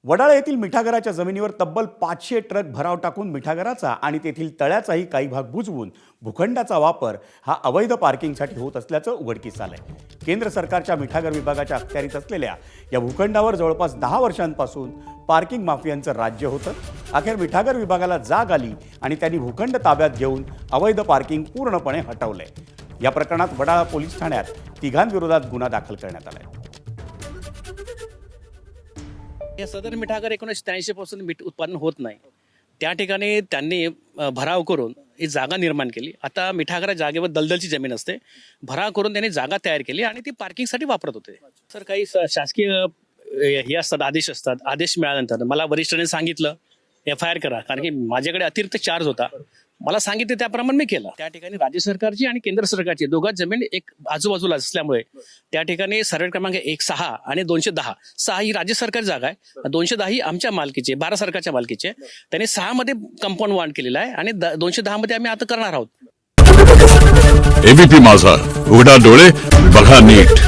वडाळा येथील मिठागराच्या जमिनीवर तब्बल 500 ट्रक भराव टाकून मिठागराचा आणि तेथील तळ्याचाही काही भाग बुजवून भूखंडाचा वापर हा अवैध पार्किंगसाठी होत असल्याचं उघडकीस आलंय। केंद्र सरकारच्या मिठागर विभागाच्या अखत्यारीत असलेल्या या भूखंडावर जवळपास 10 वर्षांपासून पार्किंग माफियांचं राज्य होतं। अखेर मिठागर विभागाला जाग आली आणि त्यांनी भूखंड ताब्यात घेऊन अवैध पार्किंग पूर्णपणे हटवलंय। या प्रकरणात वडाळा पोलीस ठाण्यात तिघांविरोधात गुन्हा दाखल करण्यात आलाय। हे सदर मिठागर 1983 पासून मीठ उत्पादन होत नाही। त्या ठिकाणी त्यांनी भराव करून ही जागा निर्माण केली। आता मिठागरा जागेवर दलदलची जमीन असते, भराव करून त्यांनी जागा तयार केली आणि ती पार्किंगसाठी वापरत होते। सर काही शासकीय हे असतात, आदेश असतात। आदेश मिळाल्यानंतर मला वरिष्ठांनी सांगितलं FIR करा, कारण की माझ्याकडे अतिरिक्त चार्ज होता। मला सांगितले त्याप्रमाणे मी केलं। त्या ठिकाणी राज्य सरकारची आणि केंद्र सरकारची दोघांच जमीन एक आजूबाजूला असल्यामुळे त्या ठिकाणी सर्वे क्रमांक 1/6 आणि 210 ही राज्य सरकारी जागा आहे, 210 ही आमच्या मालकीची, भारत सरकारच्या मालकीची आहे। त्यांनी 6 मध्ये कंपाऊंड वाढ केलेला आहे आणि 210 मध्ये आम्ही आता करणार आहोत। ABP माझा, उघडा डोळे बघा नीट।